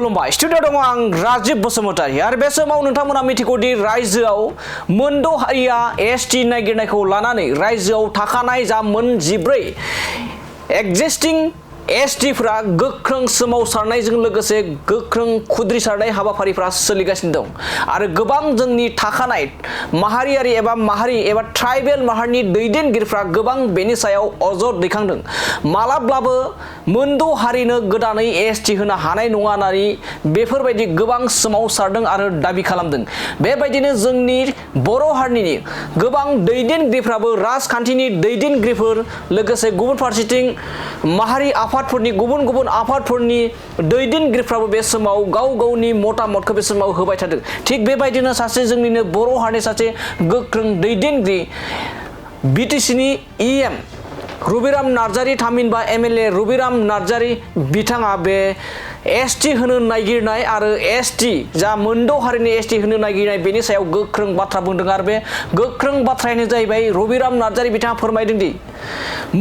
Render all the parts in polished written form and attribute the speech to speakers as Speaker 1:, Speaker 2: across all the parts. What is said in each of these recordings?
Speaker 1: खुलुमबाय स्टुडिअ दङ आं राजिब बसुमतारी आरो बे समाव नोंथांमोना मिथिगौदि रायजोआव मोनद' हारिया एसटि नागिरनायखौ लानानै रायजोआव थाखानाय जा मोन 14 एक्जिस्टिं एसटिफोरा गोख्रों सोमावसारनायजों लोगोसे गोख्रों खुद्रिसारनाय हाबाफारिफोरा सोलिगासिनो दं आरो गोबां जोंनि थाखानाय माहारियारि एबा ट्राइबेल माहारिनि दैदेनगिरिफ्रा गोबां बेनि सायाव अजद दैखांदों मालाब्लाबो मोनद' हारिनो गोदानै एसटि होनो हानाय नङा होननानै बेफोरबायदि गोबां सोमावसारदों आरो दाबि खालामदों बेबायदिनो जोंनि बर' हारिनि गोबां दैदेनगिरिफ्राबो राजखान्थिनि दैदेनगिरिफोर लोगोसे गुबुन फारसेथिं माहारि आफादफोरनि गुबुन गुबुन आफादफोरनि दैदेनगिरिफ्राबो बे समाव गाव गावनि मतामतखौ बे समाव होबाय थादों थिग बेबायदिनो सासे जोंनिनो बर' हारिनि सासे गोख्रों दैदेनगिरि बिटिसिनि इएम रुबिराम नार्जारी थामहिनबा एमएलए रुबिराम नार्जारी बिथाङा बे एसटि होनो नागिरनाय आरो एसटि जा मोनद' हारिनि एसटि होनो नागिरनाय बेनि सायाव गोख्रों बाथ्रा बुंदों आरो बे गोख्रों बाथ्रायानो जाहैबाय रुबिराम नार्जारी बिथाङा फोरमायदों दि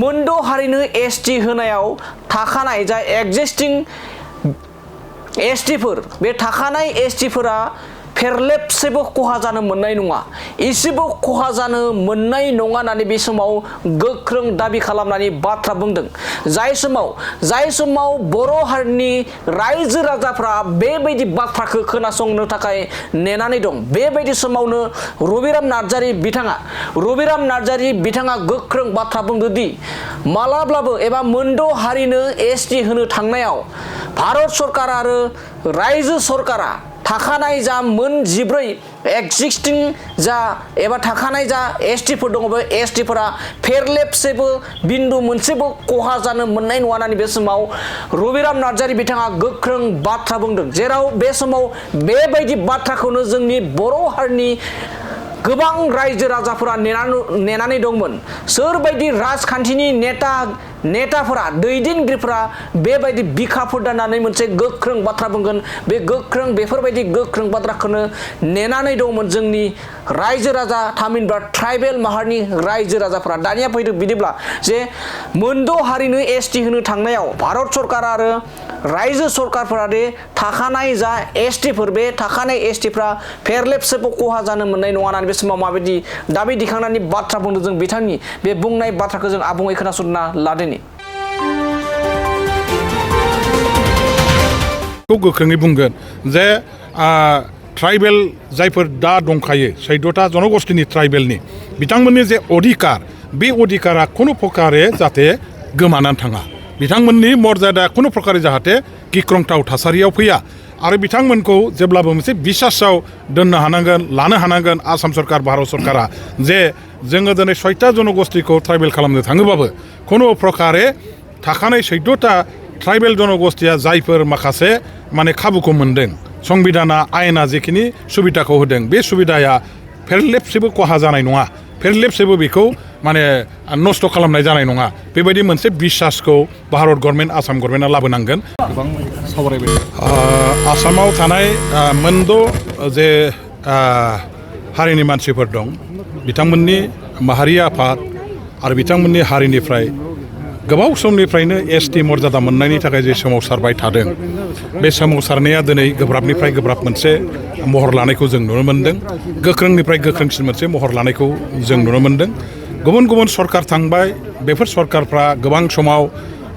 Speaker 1: मोनद' हारिनो एसटि होनायाव थाखानाय जा एक्जिस्टिं एसटिफोर बे थाखानाय एसटिफोरा फेरलेबसेबो खहा जानो मोननाय नङा एसेबो खहा जानो मोननाय नङा होननानै बे समाव गोख्रों दाबि खालामनानै बाथ्रा बुंदों जाय समाव बर' हारिनि रायजो राजाफ्रा बेबायदि बाथ्राखौ खोनासंनो थाखाय नेनानै दं बेबायदि समावनो रुबिराम नार्जारी बिथाङा गोख्रों बाथ्रा बुंदों दि मालाब्लाबो एबा मोनद' हारिनो एसटि होनो थांनायाव भारत सरकार आरो रायजो सरकारा थाखानाय जा मोन 14 एक्जिस्टिं जा एबा थाखानाय जा एसटिफोर दङ बे एसटिफोरा फेरलेबसेबो बिन्दु मोनसेबो खहा जानो मोननाय नङा होननानै बे समाव रुबिराम नार्जारी बिथाङा गोख्रों बाथ्रा बुंदों जेराव बे समाव बेबायदि बाथ्राखौनो जोंनि बर' हारिनि गोबां रायजो राजाफोरा नेनानै दंमोन सोरबायदि राजखान्थिनि नेताफोरा दैदेनगिरिफोरा बेबायदि बिखाफोर दाननानै मोनसे गोख्रों बाथ्रा बुंगोन बेफोरबायदि गोख्रों बाथ्राखौनो नेनानै दंमोन जोंनि रायजो राजा थामहिनबा ट्राइबेल माहारिनि रायजो राजाफोरा दानिया फैदों बिदिब्ला जे मोनद' हारिनो एसटि होनो थांनायाव भारत सरकार आरो रायजो सरकारफोरा दे थाखानाय जा एसटिफोर बे थाखानाय एसटिफ्रा फेरलेबसेबो खहा जानो मोननाय नङा होननानै बे समाव माबायदि दाबि दिखांनानै बाथ्रा बुंदों जों बिथांनि बे बुंनाय बाथ्राखौ जों आबुङै खोनासंना लादोनि
Speaker 2: गोख्रोङै बुंगोन जे ट्राइबेल जायफोर दा दंखायो 14टा जनगोष्ठीनि ट्राइबेलनि बिथांमोननि जे अधिकार बे अधिकारा खुनु प्रकारे जाहाथे गोमानानै थाङा बिथांमोननि मर्यादा खुनु प्रकारे जाहाथे गिख्रंथाव थासारियाव फैया आरो बिथांमोनखौ जेब्लाबो मोनसे बिसासाव दोननो हानांगोन लानो हानांगोन आसाम सरकार भारत सरकारा जे जोङो दिनै 6टा जनगोष्ठीखौ ट्राइबेल खालामनो थाङोबाबो खुनु प्रकारे थाखानाय 14टा ट्राइबेल जनगोष्ठीया जायफोर माखासे माने खाबुखौ मोनदों संबिधाना आयेना जेखिनि सुबिदाखौ होदों बे सुबिदाया फेरलेबसेबो खहा जानाय नङा फेरलेबसेबो बेखौ माने नस्थ' खालामनाय जानाय नङा बेबायदि मोनसे बिसासखौ भारत गभर्नमेन्ट आसाम गभर्नमेन्टआ लाबोनांगोन गोबां सावरायबाय आसामाव थानाय मोनद' जे हारिनि मानसिफोर दं बिथांमोननि माहारि आफाद आरो बिथांमोननि हारिनिफ्राय गोबाव समनिफ्रायनो एसटि मर्यादा मोननायनि थाखाय जे सोमावसारबाय थादों बे सोमावसारनाया दिनै गोब्राबनिफ्राय गोब्राब मोनसे महर लानायखौ जों नुनो मोन्दों गोख्रोंनिफ्राय गोख्रोंसिन मोनसे महर लानायखौ जों नुनो मोन्दों गुबुन गुबुन सरकार थांबाय बेफोर सरकारफ्रा गोबां समाव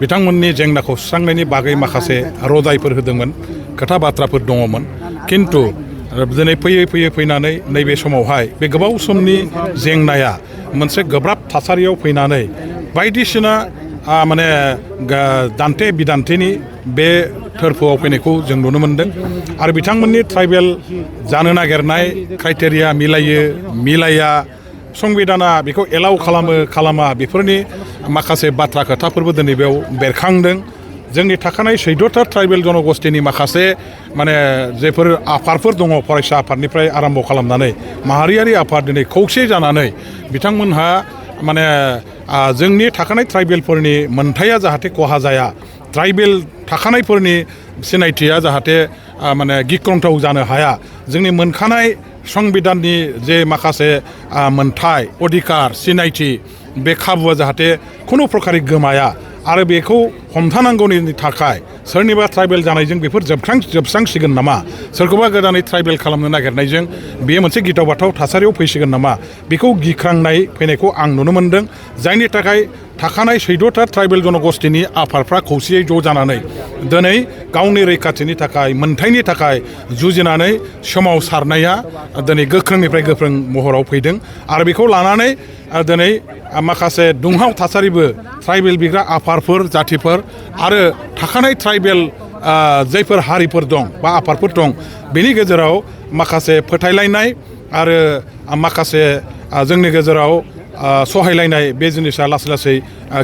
Speaker 2: बिथांमोननि जेंनाखौ सुस्रांनायनि बागै माखासे रजायफोर होदोंमोन खोथा बाथ्राफोर दङमोन खिन्थु दिनै फैनानै नैबे समावहाय बे गोबाव समनि जेंनाया मोनसे गोब्राब थासारियाव फैनानै बायदिसिना माने दान्थे बिदान्थेनि बे थोरफोआव फैनायखौ जों नुनो मोन्दों आरो बिथांमोननि ट्राइबेल जानो नागिरनाय क्राइटेरिया मिलाया संबिधाना बेखौ एलाउ खालामा बेफोरनि माखासे बाथ्रा खोथाफोरबो दिनै बेयाव बेरखांदों जोंनि थाखानाय 14टा ट्राइबेल जनगोष्ठीनि माखासे माने जेफोर आफादफोर दङ फरायसा आफादनिफ्राय आरम्भ खालामनानै माहारियारि आफाद दिनै खौसे जानानै बिथांमोनहा माने जोंनि थाखानाय ट्राइबेलफोरनि मोनथाया जाहाथे खहा जाया ट्राइबेल थाखानायफोरनि सिनायथिया जाहाथे माने गिख्रंथाव जानो हाया जोंनि मोनखानाय संबिधाननि जे माखासे मोनथाय अधिकार सिनायथि बे खाबुआ जाहाथे खुनु प्रकारे गोमाया आरो बेखौ हमथानांगौनि थाखाय सोरनिबा ट्राइबेल जानायजों बेफोर जोबस्रांसिगोन नामा सोरखौबा गोदानै ट्राइबेल खालामनो नागिरनायजों बेयो मोनसे गिथाव बाथाव थासारियाव फैसिगोन नामा बेखौ गिख्रांनाय फैनायखौ आं नुनो मोन्दों जायनि थाखाय थाखानाय 14टा ट्राइबेल जनगोष्ठीनि आफादफ्रा खौसेयै ज' जानानै दिनै गावनि रैखाथिनि थाखाय मोनथायनि थाखाय जुजिनानै सोमावसारनाया दिनै गोख्रोंनिफ्राय गोख्रों महराव फैदों आरो बेखौ लानानै दिनै माखासे दुंहाव थासारिबो ट्राइबेल बिग्रा आफादफोर जाथिफोर आरो थाखानाय ट्राइबेल जायफोर हारिफोर दं बा आफादफोर दं बेनि गेजेराव माखासे फोथायलायनाय आरो माखासे जोंनि गेजेराव सहायलायनाय बे जिनिसा लासै लासै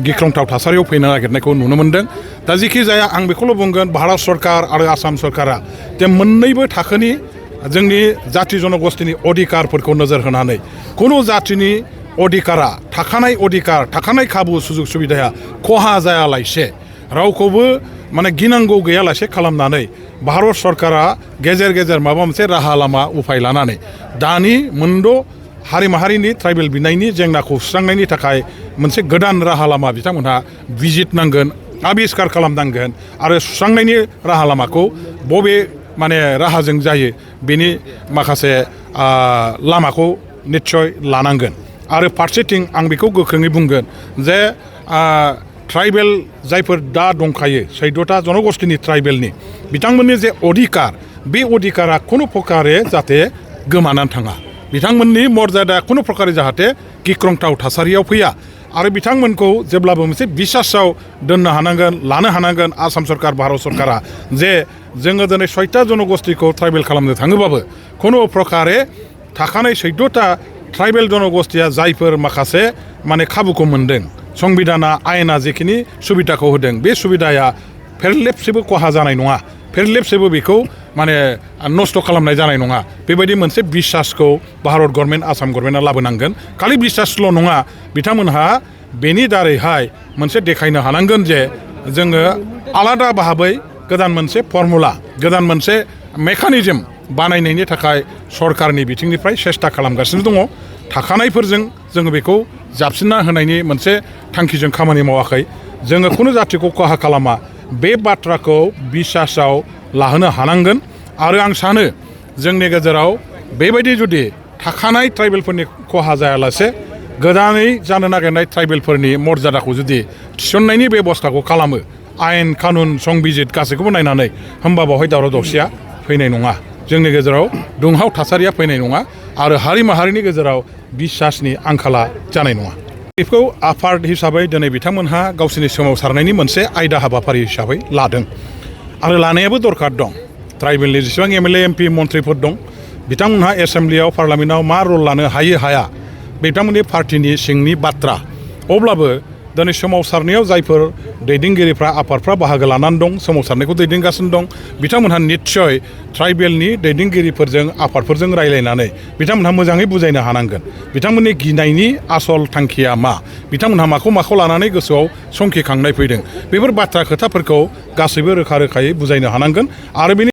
Speaker 2: गिख्रंथाव थासारियाव फैनो नागिरनायखौ नुनो मोन्दों दा जेखि जाया आं बेखौल' बुंगोन भारत सरकार आरो आसाम सरकारा जे मोननैबो थाखोनि जोंनि जाथि जनगोष्ठीनि अधिकारफोरखौ नोजोर होनानै खुनु जाथिनि अधिकारा थाखानाय खाबु सुजुग सुबिदाया खहा जायालासे रावखौबो माने गिनांगौ गैयालासे खालामनानै भारत सरकारा गेजेर गेजेर माबा मोनसे राहा लामा उफाय लानानै दानि मोनद' हारि माहारिनि ट्राइबेल बिनायनि जेंनाखौ सुस्रांनायनि थाखाय मोनसे गोदान राहा लामा बिथांमोनहा बिजिरनांगोन आबिस्कार खालामनांगोन आरो सुस्रांनायनि राहा लामाखौ बबे माने राहाजों जायो बेनि माखासे लामाखौ निस्सय लानांगोन आरो फारसेथिं आं बेखौ गोख्रोङै बुंगोन जे ट्राइबेल जायफोर दा दंखायो 14टा जनगोष्ठीनि ट्राइबेलनि बिथांमोननि जे अधिकार बे अधिकारा खुनु प्रकारे जाहाथे गोमानानै थाङा बिथांमोननि मर्यादाया खुनु प्रकारे जाहाथे गिख्रंथाव थासारियाव फैया आरो बिथांमोनखौ जेब्लाबो मोनसे बिसासाव दोननो हानांगोन लानो हानांगोन आसाम सरकार भारत सरकारा जे जोङो दिनै 6टा जनगोष्ठीखौ ट्राइबेल खालामनो थाङोबाबो खुनु प्रकारे थाखानाय 14टा ट्राइबेल जनगोष्ठीया जायफोर माखासे माने खाबुखौ मोन्दों संबिधाना आयेना जेखिनि सुबिदाखौ होदों बे सुबिदाया फेरलेबसेबो खहा जानाय नङा फेरलेबसेबो बेखौ माने नस्थ' खालामनाय जानाय नङा बेबायदि मोनसे बिसासखौ भारत गभर्नमेन्ट आसाम गभर्नमेन्टआ लाबोनांगोन खालि बिसासल' नङा बिथांमोनहा बेनि दारैहाय मोनसे देखायनो हानांगोन जे जोङो आलादा भाबै गोदान मोनसे फर्मुला गोदान मोनसे मेकानिजम बानायनायनि थाखाय सरकारनि बिथिंनिफ्राय सेस्था खालामगासिनो दङ थाखानायफोरजों जोङो बेखौ जाबसिनना होनायनि मोनसे थांखिजों खामानि मावाखै जोङो खुनु जाथिखौ खहा खालामा बे बाथ्राखौ बिसासाव लाहोनो हानांगोन आरो आं सानो जोंनि गेजेराव बेबायदि जुदि थाखानाय ट्राइबेलफोरनि खहा जायालासे गोदानै जानो नागिरनाय ट्राइबेलफोरनि मर्यादाखौ जुदि थिसननायनि बेबस्थाखौ खालामो आयेन कानुन संबिजित गासैखौबो नायनानै होमबा बावहाय दावराव दावसिया फैनाय नङा जोंनि गेजेराव दुंहाव थासारिया फैनाय नङा आरो हारि माहारिनि गेजेराव बिसासनि आंखाला जानाय नङा बेखौ आफाद हिसाबै दिनै बिथांमोनहा गावसोरनि सोमावसारनायनि मोनसे आयदा हाबाफारि हिसाबै लादों आरो लानायाबो दरखार दं ट्राइबेलनि जेसेबां एमएलए एमपि मन्थ्रिफोर दं बिथांमोनहा एसेम्ब्लियाव पार्लामेन्टआव मा रल लानो हायो हाया बिथांमोननि पार्टिनि सिंनि बाथ्रा अब्लाबो दिनै सोमावसारनायाव जायफोर दैदेनगिरिफ्रा आफादफ्रा बाहागो लानानै दं सोमावसारनायखौ दैदेनगासिनो दं बिथांमोनहा निस्सय ट्राइबेलनि दैदेनगिरिफोरजों आफादफोरजों रायलायनानै बिथांमोनहा मोजाङै बुजायनो हानांगोन बिथांमोननि गिनायनि आसल थांखिया मा बिथांमोनहा माखौ लानानै गोसोआव संखिखांनाय फैदों बेफोर बाथ्रा खोथाफोरखौ गासैबो रोखा रोखायै बुजायनो हानांगोन आरो बेनि